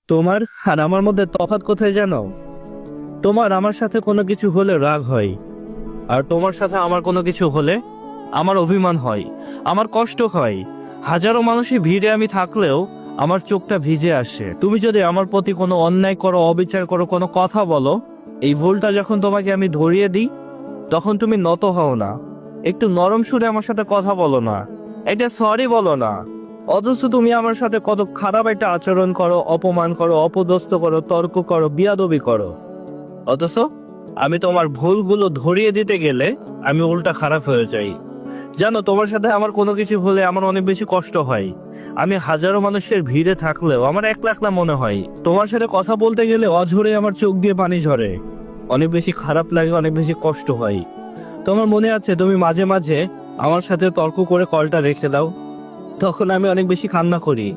তোমার আর আমার মধ্যে তফাৎ কোথায় জানো? তোমার আমার সাথে কোনো কিছু হলে রাগ হয়, আর তোমার সাথে আমার কোনো কিছু হলে আমার অভিমান হয়, আমার কষ্ট হয়। হাজারো মানুষের ভিড়ে আমি থাকলেও আমার চোখটা ভিজে আসে। তুমি যদি আমার প্রতি কোনো অন্যায় করো, অবিচার করো, কোনো কথা বলো, এই ভুলটা যখন তোমাকে আমি ধরিয়ে দিই, তখন তুমি নত হও না, একটু নরম সুরে আমার সাথে কথা বলো না, এটা সরি বলো না। অথচ তুমি আমার সাথে কত খারাপ একটা আচরণ করো, অপমান করো, অপদস্থ করো, তর্ক করো, বিয়াদবি করো। অথচ আমি তোমার ভুলগুলো ধরিয়ে দিতে গেলে আমি উল্টা খারাপ হয়ে যাই। জানো, তোমার সাথে আমার কোনো কিছু হলে আমার অনেক বেশি কষ্ট হয়। আমি হাজারো মানুষের ভিড়ে থাকলেও আমার একলা একলা মনে হয়। তোমার সাথে কথা বলতে গেলে অঝরে আমার চোখ দিয়ে পানি ঝরে, অনেক বেশি খারাপ লাগে, অনেক বেশি কষ্ট হয়। তোমার মনে আছে, তুমি মাঝে মাঝে আমার সাথে তর্ক করে কলটা রেখে দাও, তখন আমি অনেক বেশি কান্না করি,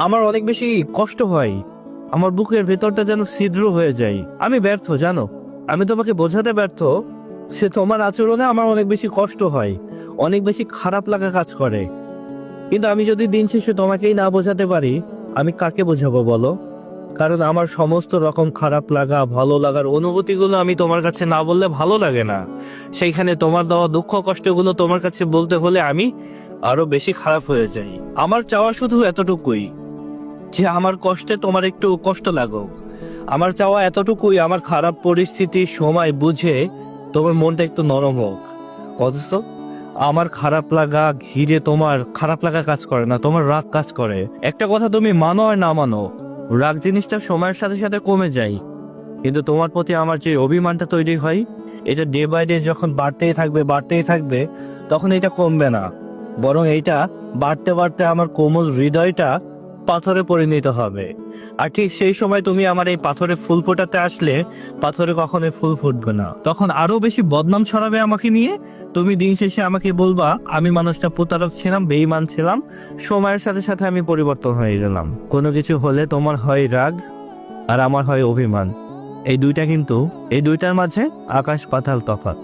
আমার অনেক বেশি কষ্ট হয়, আমার বুকের ভেতরটা যেন ছিদ্র হয়ে যায়। আমি ব্যর্থ, জানো, আমি তোমাকে বোঝাতে ব্যর্থ। সে তোমার আচরণে আমার অনেক বেশি কষ্ট হয়, অনেক বেশি খারাপ লাগা কাজ করে। কিন্তু আমি যদি দিন শেষে তোমাকেই না বোঝাতে পারি, আমি কাকে বোঝাবো বলো? কারণ আমার সমস্ত রকম খারাপ লাগা, ভালো লাগার অনুভূতিগুলো আমি তোমার কাছে না বললে ভালো লাগে না। সেইখানে তোমার দেওয়া দুঃখ কষ্টগুলো তোমার কাছে বলতে হলে আমি আরো বেশি খারাপ হয়ে যাই। আমার চাওয়া শুধু এতটুকুই, যে আমার কষ্টে তোমার একটু কষ্ট লাগুক। আমার চাওয়া এতটুকুই, আমার খারাপ পরিস্থিতির সময় বুঝে তোমার মনটা একটু নরম হোক। অথচ আমার খারাপ লাগা ঘিরে তোমার খারাপ লাগা কাজ করে না, তোমার রাগ কাজ করে। একটা কথা তুমি মানো আর না মানো, রাগ জিনিসটা সময়ের সাথে সাথে কমে যায়, কিন্তু তোমার প্রতি আমার যে অভিমানটা তৈরি হয়, এটা ডে বাই ডে যখন বাড়তেই থাকবে, বাড়তেই থাকবে, তখন এটা কমবে না, বরং এইটা বাড়তে বাড়তে আমার কোমল হৃদয়টা পাথরে পরিণত হবে। আর ঠিক সেই সময় তুমি আমার এই পাথরে ফুল ফোটাতে আসলে পাথরে কখনোই ফুল ফুটবে না, তখন আরো বেশি বদনাম ছড়াবে আমাকে নিয়ে। তুমি দিন শেষে আমাকে বলবা আমি মানুষটা প্রতারক ছিলাম, বেঈমান ছিলাম। সময়ের সাথে সাথে আমি পরিবর্তন হয়ে গেলাম। কোনো কিছু হলে তোমার হয় রাগ, আর আমার হয় অভিমান। এই দুইটার মাঝে আকাশ পাতাল তফাৎ।